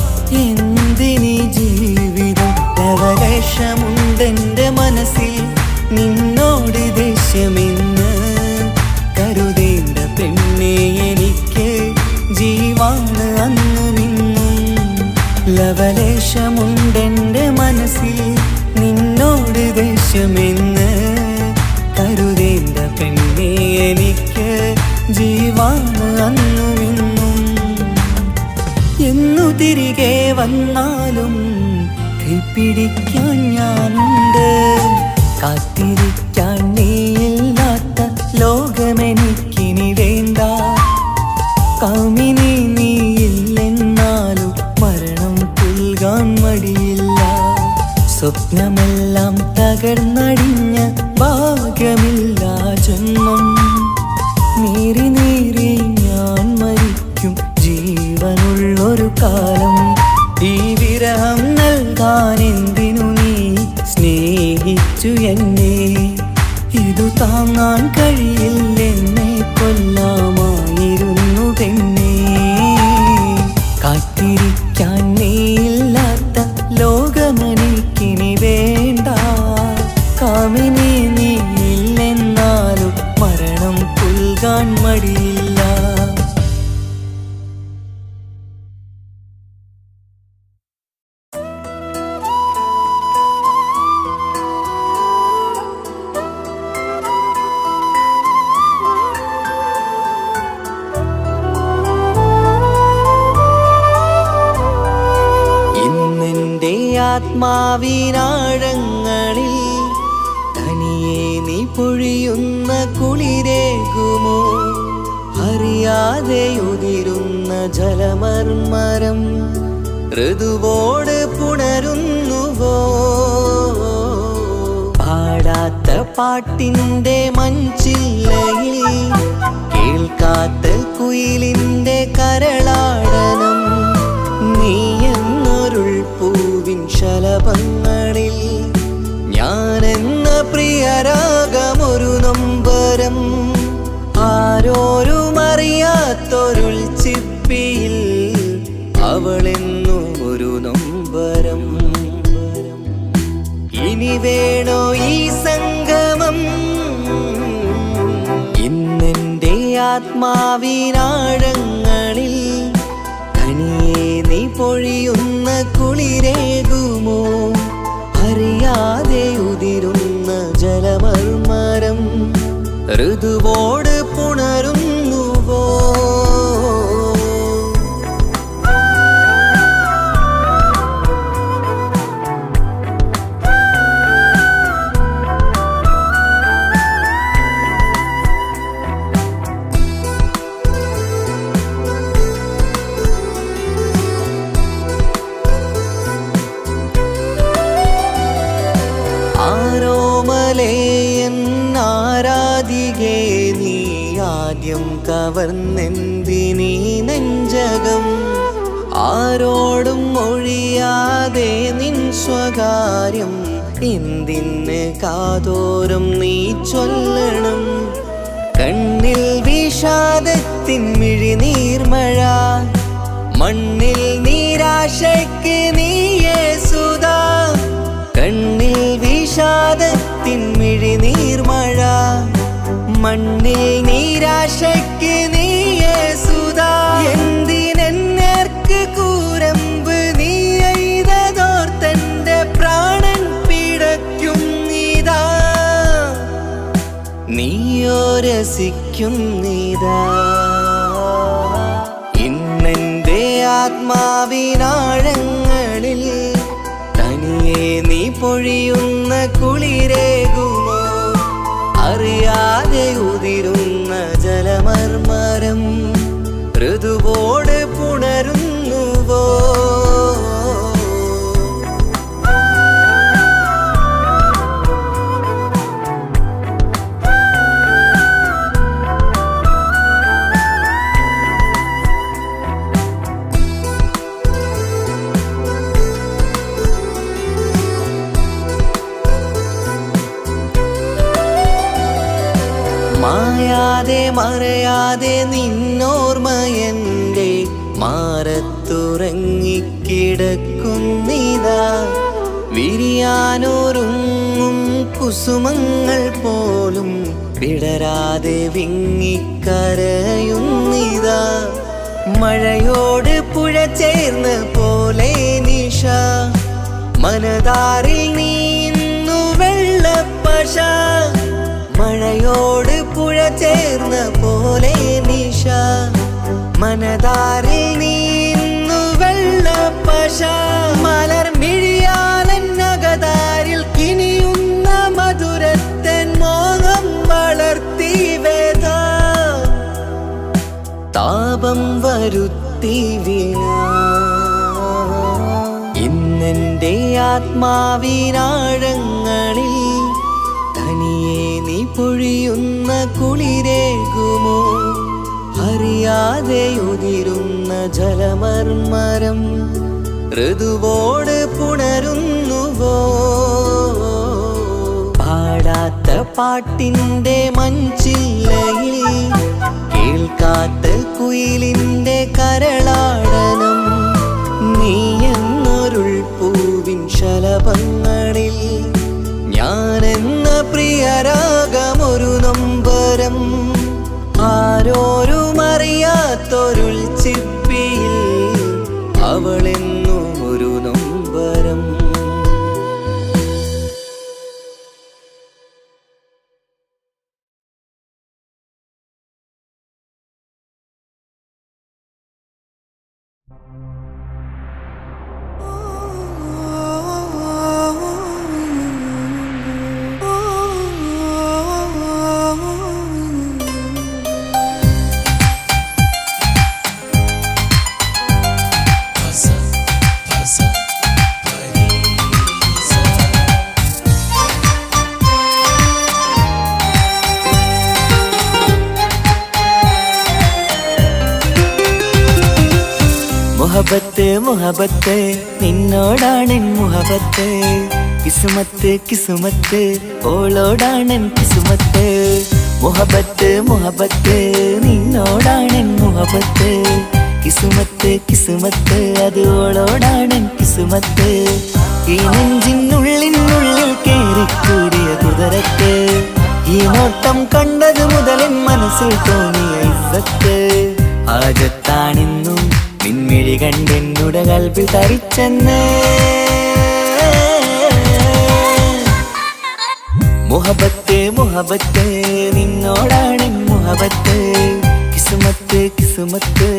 എന്തിനീ ജീവിതം? ലവലേശമുണ്ടെന്റെ മനസ്സിൽ നിന്നോട് ദേഷ്യമെന്ന് കരുതേണ്ട പെണ്ണെ എനിക്ക് ജീവാണ് അന്നും ഇന്നും. ലവലേശമുണ്ടെന്റെ മനസ്സിൽ നിന്നോട് ദേഷ്യമെന്ന് കരുതേണ്ട പെണ്ണെ എനിക്ക് ജീവാണ് അന്നും ഇന്നും. എന്നു തിരികെ വന്നാലും കൈപ്പിടിക്കാൻ ഞാനുണ്ട്. കാത്തിരിക്കാൻ നീയില്ലാത്ത ലോകമെനിക്കിനി വേണ്ട. കാമിനി നീയില്ലെന്നാലും മരണം പുൽകാൻ മടിയില്ല. സ്വപ്നമെല്ലാം തകർന്നടിഞ്ഞ ഭാഗ്യമില്ല ജന്മം. നീറി നീറി ഞാൻ മരിക്കും ജീവനുള്ളൊരു കാലം. ഈ വിരഹം നൽകാൻ എന്തിനു നീ സ്നേഹിച്ചു എന്നെ? ഇതു താങ്ങാൻ കഴിയില്ലെന്നെ കൊല്ലാമായിരുന്നു പെണ്ണേ. കാത്തിരിക്കാൻ നീയില്ലാത്ത ലോകമെനിക്കിനി വേണ്ട. കാമിനി നീയില്ലെന്നാലും മരണം പുൽകാൻ മടിയില്ല. ആത്മാവിനാഴങ്ങളിൽ തനിയെ നീ പൊഴിയുന്ന കുളിരേകുമോ? അറിയാതെ ഉതിരുന്ന ജലമർമരം ഋതുവോട് പുണരുന്നുവോ? പാടാത്ത പാട്ടിൻ്റെ മൺചില്ലയിൽ കേൾക്കാത്ത കുയിലിൻ്റെ കരളാടനം നീ എന്നൊരുൾ പൂവിൻ ശലഭങ്ങളിൽ ഞാനെന്ന പ്രിയരാഗമൊരു നൊമ്പരം ആരോരും അറിയാത്തൊരുൾ ചിപ്പിയിൽ അവളെന്നും ഒരു നൊമ്പരം. ഇനി വേണോ ഈ സംഗമം? ഇന്നെൻ്റെ ആത്മാവിനാഴങ്ങളിൽ തനിയെ നീ പൊഴിയുന്ന കുളിരേകുമോ? അറിയാതെ ഉതിരുന്ന ജലമർമരം ഋതുവോട് പുണരുന്നുവോ? ആരാധികേ നീ ആദ്യം കവർന്നെന്തിനീ നെഞ്ചകം? ആരോടും ഒഴിയാതെ നിൻ സ്വകാര്യം എന്തിന് കാതോരം നീ ചൊല്ലണം? കണ്ണിൽ വിഷാദത്തിൻ മിഴിനീർമഴ മണ്ണിൽ നിരാശയ്ക്ക് നീയേ സുധാ. കണ്ണിൽ വിഷാദത്തിൻ മിഴിനീർമഴ മണ്ണിൽ നിരാശയ്ക്ക് നീയേ സുധാ. എന്തിനെന്നേർക്ക് കൂരമ്പ് നീ എയ്തതോർത്തന്റെ പ്രാണൻ പിടയ്ക്കും നീതാ. നീയോ രസിക്കും നീതാ. ഇന്നെന്റെ ആത്മാവിനാഴങ്ങളിൽ തനിയെ നീ പൊഴിയുന്ന കുളിരേകുമോ? അറിയാതെ ഉതിരുന്ന ജലമർമരം ഋതുവോട് പുണരുന്നുവോ? മായാതെ മറയാതെ നിന്നോർമ്മയെൻ്റെ മാറത്തുറങ്ങിക്കിടക്കുന്നിതാ. വിരിയാനൊരുങ്ങും കുസുമങ്ങൾ പോലും വിടരാതെ വിങ്ങിക്കരയുന്നിതാ. മഴയോട് പുഴ ചേർന്ന പോലെ നിശ മനതാറിൽ നീന്നു വെള്ളപ്പശ. മഴയോട് പുഴ ചേർന്ന പോലെ നിശ മനതാറിൽ നീന്നു വെള്ളപ്പശ. മലർ മിഴിയാലന്നകതാരിൽ കിനിയുന്ന മധുരത്തൻ മോഹം വളർത്തി വേദ. താപം വരുത്തി വീണ ഇന്നെൻ്റെ ആത്മാവിനാഴങ്ങളിൽ തനിയെ നീ പൊഴിയുന്ന കുളിരേകുമോ? അറിയാതെ ഉതിരുന്ന ജലമർമരം ഋതുവോട് പുണരുന്നുവോ? പാടാത്ത പാട്ടിൻ്റെ മൺചില്ലയിൽ കേൾക്കാത്ത കുയിലിൻ്റെ കരളാടനം നീ എന്നൊരുൾ പൂവിൻ ശലഭങ്ങളിൽ ഞാനെന്ന പ്രിയരാഗമൊരു നൊമ്പരം ആരോരും അറിയാത്തൊരുൾ ചിപ്പിയിൽ അവളെന്നും ഒരു നൊമ്പരം. മുഹബത്ത് മുഹബത്ത് നിന്നോടാണ് മുഹബത്ത് കിസുമത്ത് കിസുമത്ത് ഓളോടാണ് കിസുമത്ത് മുഹബത്ത് മുഹബത്ത് നിന്നോടാണ് മുഹബത്ത് കിസുമത്ത് കിസുമത്ത് അത് ഓളോടാണ് കിസുമത്ത് ഈ നെഞ്ചിനുള്ളിനുള്ളിൽ കേറിക്കൂടിയ കുതിരത്ത് ഈ നോട്ടം കണ്ടത് മുതലിൻ മനസ്സിൽ തോന്നിയ ഇസ്സത്ത് ആജത്താണെന്നും നിൻമിഴി കണ്ടെന്നുടെ കൽബിൽ തരിച്ചെന്ന് മുഹബത്ത് മുഹബത്ത് നിന്നോടാണ് മുഹബത്ത് കിസുമത്ത് കിസുമത്ത്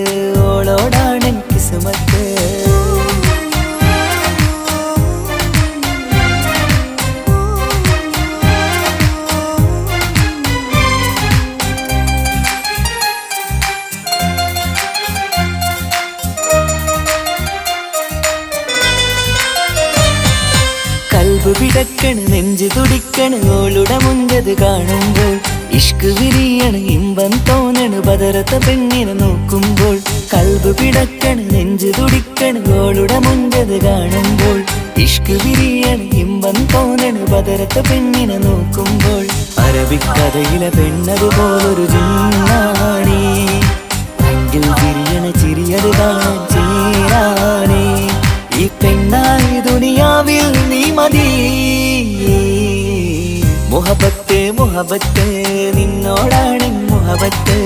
ഓളോടാണ് കിസുമത്ത് കൽബ് പിടക്കണ് നെഞ്ച് തുടിക്കണ് ഓളുടെ മുഞ്ചത് കാണുമ്പോൾ ഇഷ്ക് വിരിയണ് ഇമ്പം തോന്നണ് ബദറത്ത പെണ്ണിനെ നോക്കുമ്പോൾ കൽബ് പിടക്കണ് നെഞ്ച് തുടിക്കണ് ഓളുടെ മുഞ്ചത് കാണുമ്പോൾ ഇഷ്ക് വിരിയണ് ഇമ്പം തോന്നണ് ബദറത്ത പെണ്ണിനെ നോക്കുമ്പോൾ അറബിക്കഥയിലെ പെണ്ണതുപോലൊരു ജിന്നാണി എങ്കിൽ വിരിയണ ചിരിയത് കാണാൻ ചേരാണേ ഈ പെണ്ണായി ദുനിയാവിൽ നീ മതി മുഹബത്ത് മുഹബത്ത് നിന്നോടാണ് മുഹബത്ത്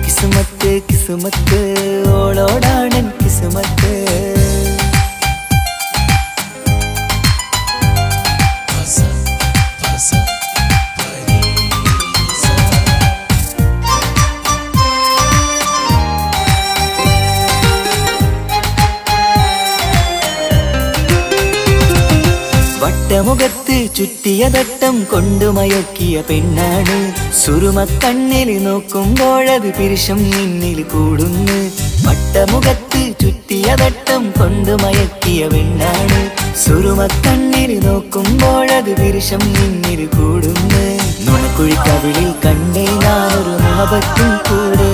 കിസുമത്ത് കിസുമത്ത് ഓളോടാണ് കിസുമത്ത് വട്ടമുഖത്ത് ചുറ്റിയ തട്ടം കൊണ്ടുമയക്കിയ പെണ്ണാണ് സുറുമക്കണ്ണിൽ നോക്കുമ്പോഴത് പിരിശം നിന്നിൽ കൂടുന്നു വട്ടമുഖത്ത് ചുറ്റിയ തട്ടം കൊണ്ടുമയക്കിയ പെണ്ണാണ് സുറുമക്കണ്ണിൽ നോക്കുമ്പോഴത് പിരിശം നിന്നിൽ കൂടുന്നു നുണക്കുഴിക്കവിളിൽ കണ്ടേ ഞാനൊരു മുഹബത്തും കൂടെ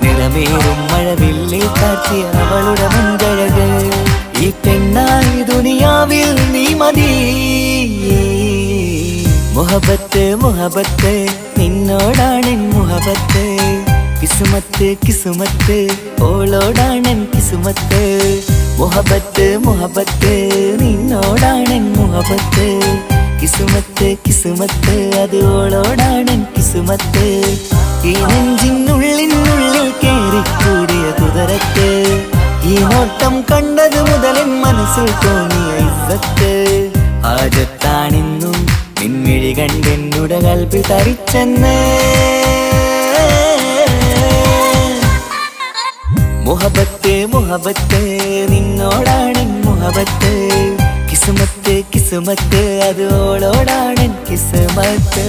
നിറമേറും മഴവില്ലിൽ കാറ്റിയ അവളുടെ മുൻകഴക് ഈ പെണ്ണായി ദുനിയാവിൽ നീ മതി മുഹബത്ത് മുഹബത്ത് നിന്നോടാണ് മുഹബത്ത് കിസുമത്ത് കിസുമത്ത് ഓളോടാണ് കിസുമത്ത് മുഹബത്ത് മുഹബത്ത് നിന്നോടാണ് മുഹബത്ത് കിസുമത്ത് കിസുമത്ത് അത് ഓളോടാണ് കിസുമത്ത് ഈ നെഞ്ചിനുള്ളിനുള്ളിൽ കേറിക്കൂടിയ കുതിരത്ത് ഈ നോട്ടം കണ്ടത് മുതലിൻ മനസ്സിൽ തോന്നിയ ഇസ്സത്ത് ആജത്താണെന്നും നിൻമിഴി കണ്ടെന്നുടെ കൽബിൽ തരിച്ചെന്ന് മുഹബത്ത് മുഹബത്ത് നിന്നോടാണ് മുഹബത്ത് കിസുമത്ത് കിസുമത്ത് അത് ഓളോടാണ് കിസുമത്ത്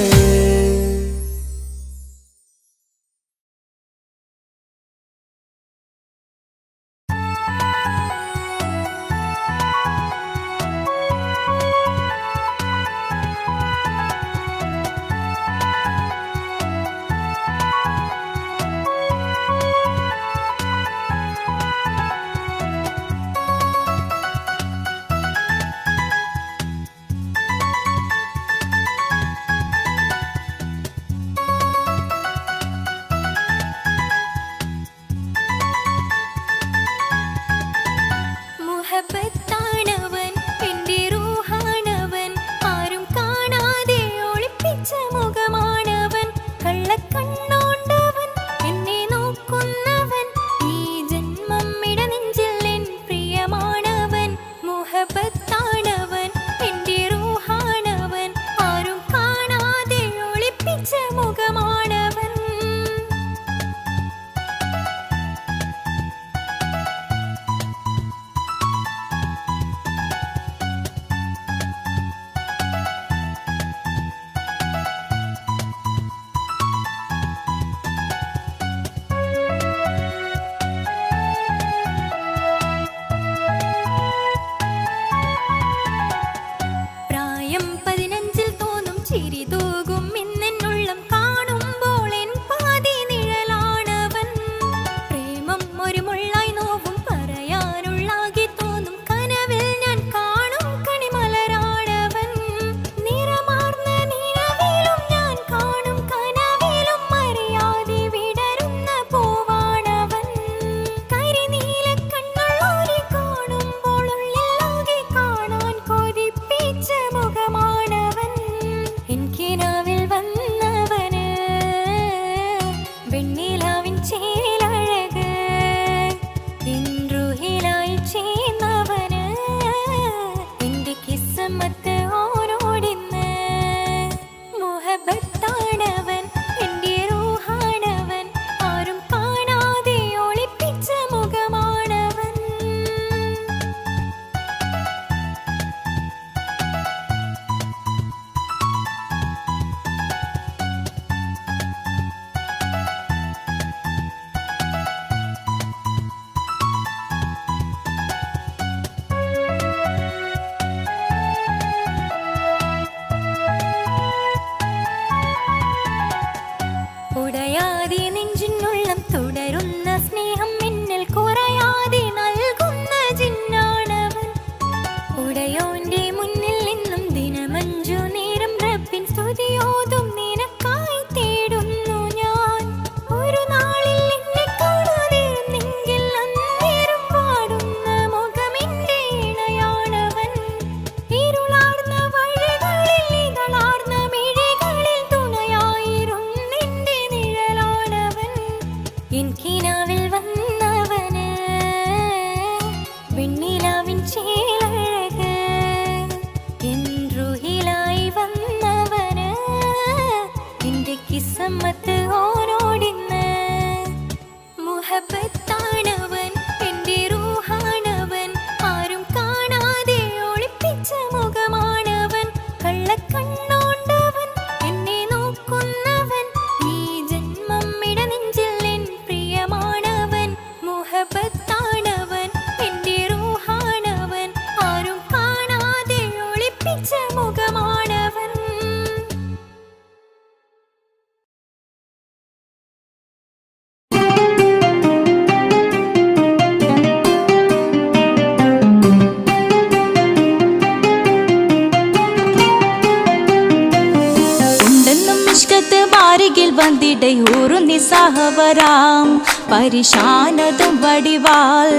വന്നിടை ഊറുന്നി സഹവരാം പരിശാനതും വടിവാൾ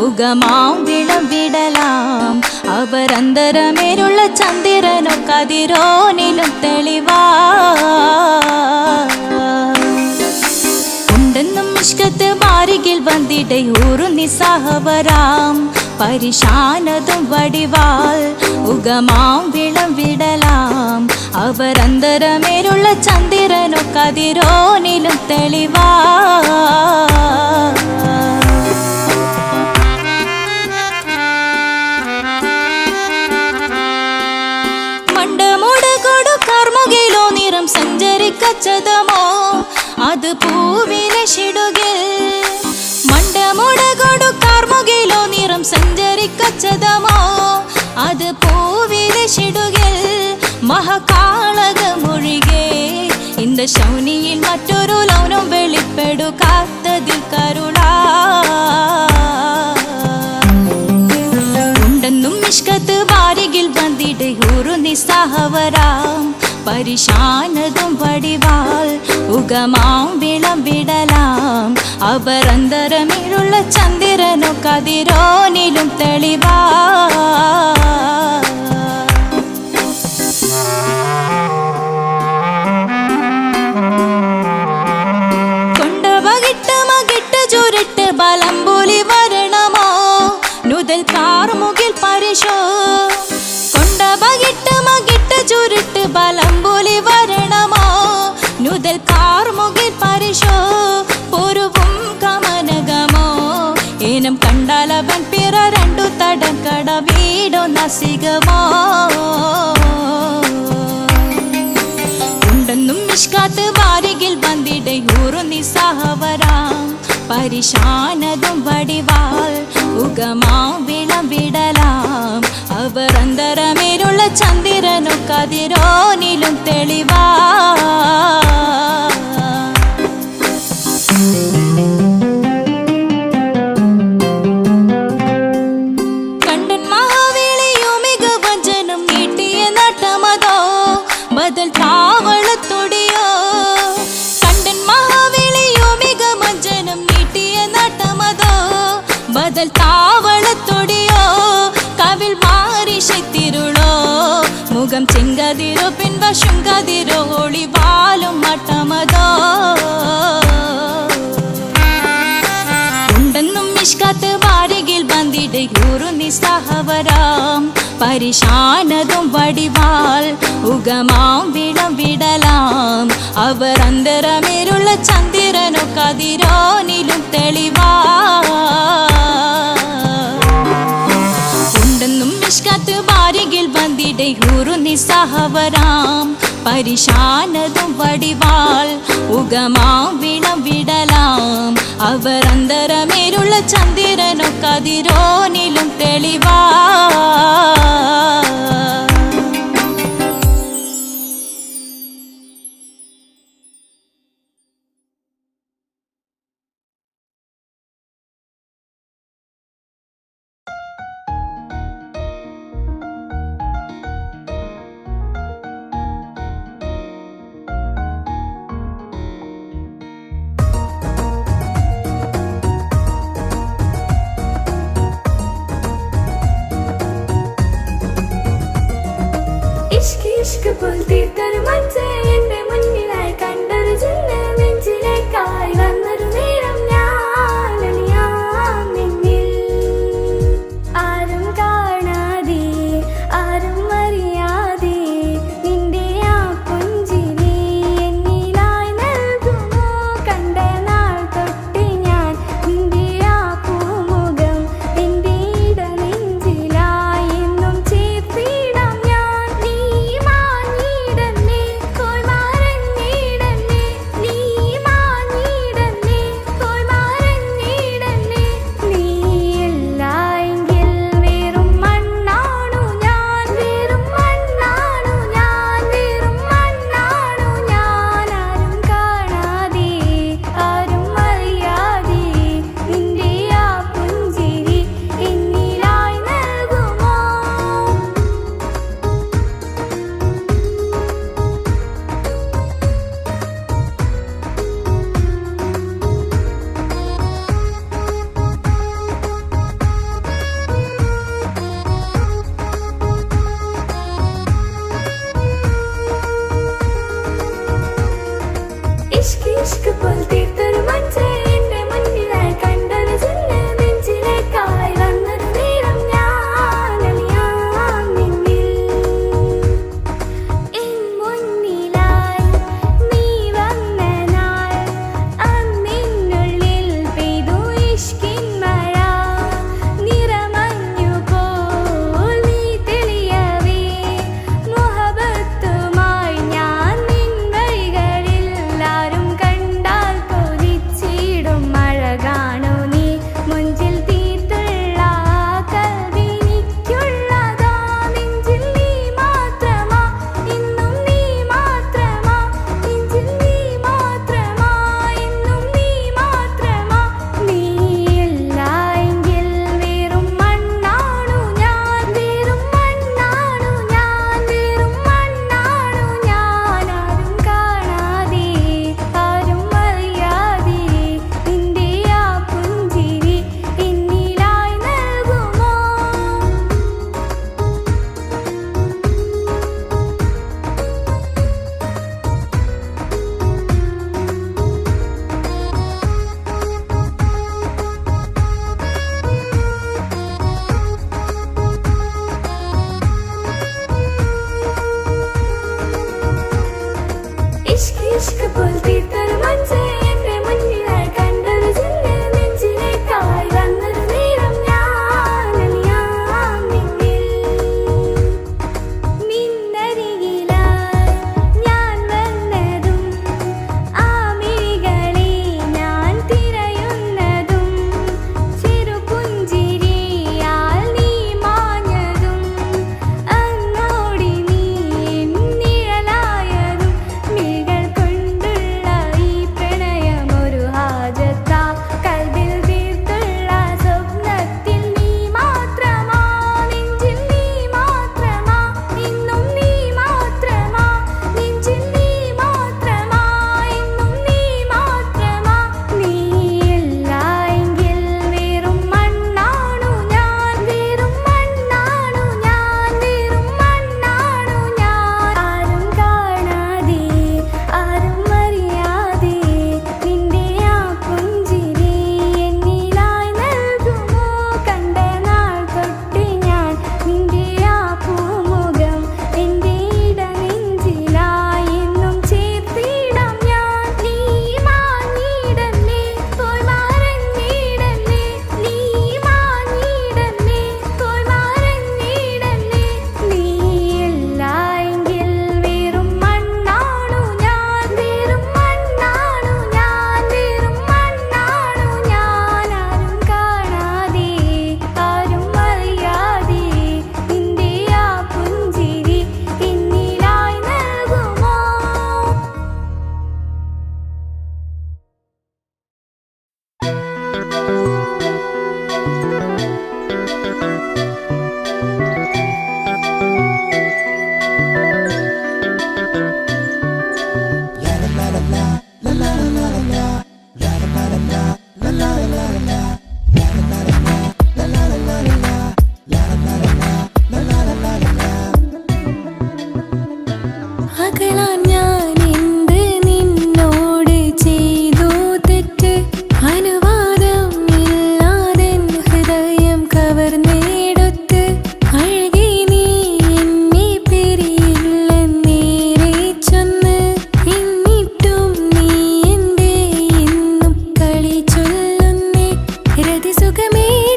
ഉഗമാം വിളവിടലാം അവരന്തരമേലുള്ള ചന്ദ്രനോ കതിരോനിലും തെളിവാ ഉണ്ടെന്നും ഇഷ്കത്ത് മാരികിൽ വന്നിടை ഊറുന്നി സഹവരാം പരിശാനതും വടിവാൾ ഉഗമാം വിളവിടലാം അവരന്തരമേലുള്ള ചന്ദ്രനോ കതിരോനിലും തെളിവാ മണ്ടമുടകൊടു കർമുകിലോ നിറം സഞ്ചരിക്കച്ചതമോ അത് പൂവിലെ ഷിടുകിൽ മണ്ടമുടകൊടു കർമുകിലോ നിറം സഞ്ചരിക്കച്ചതമോ അത് പൂവിലെ ഷിടുകിൽ മഹകാളകമൊഴികെ இந்த ശൗനിയിൽ മറ്റൊരു ലൗനം വെളിപ്പെടു കാത്തതിൽ കരുളാ ഉണ്ടെന്നും ഇഷ്കത്ത് വാരികിൽ വന്നിടை ഊറുന്നി സഹവരാം പരിശാനതും വടിവാൾ ഉഗമാം വിളവിടലാം അവരന്തരമിലുള്ള ചന്ദ്രനോ കതിരോനിലും തെളിവാ കൊണ്ടവകിട്ട് മകിട്ട് ചുരുട്ട് ബലംപുലി വരണമോ നുതൽ കാർമുകിൽ പരിശോ കൊണ്ടവകിട്ട് മകിട്ട് ചുരുട്ട് ബലംപുലി വരണമോ നുതൽ കാർമുകിൽ പരിശോ പൊരുവും കമനകമോ ഏനം കണ്ടാലവൻ പിറ രണ്ടു തടം കട വീടോ നസികമോ ഉണ്ടെന്നും ഇഷ്കാത്ത് വാരികിൽ വന്നിടை ഊറുന്നി സഹവരാം പരിശാനതും വടിവാൾ ഉഗമാം വിളവിടലാം അവരന്തരമേലുള്ള ചന്ദ്രനോ കതിരോനിലും തെളിവാ കണ്ടൻ മഹാവേളിയോ മികവഞ്ചനും നീട്ടിയ നട്ടമതോ ബദൽ താവളത്തൊടിയോ കണ്ടൻ മഹാവേളിയോ മികവഞ്ചനും നീട്ടിയ നട്ടമതോ ബദൽ താവളത്തൊടിയോ കവിൽ മാറി ശക്തിരുളോ മുഖം ചെങ്കതിരോ പിൻവശം കതിരോ ഒളിവാലും മട്ടമതോ ഉണ്ടെന്നും ഇഷ്കത്ത് വാരികിൽ വന്നിടை ഊറുന്നി സഹവരാം പരിശാനതും വടിവാൾ ഉഗമാം വിളവിടലാം അവരന്തരമേലുള്ള ചന്ദ്രനോ കതിരോനിലും തെളിവാ ഉണ്ടെന്നും ഇഷ്കത്ത് വാരികിൽ വന്നിടை ഊറുന്നി സഹവരാം പരിശാനതും വടിവാൾ ഉഗമാം വിളവിടലാം അവരന്തരമേലുള്ള ചന്ദ്രനോ കതിരോനിലും തെളിവാ മധുരമേ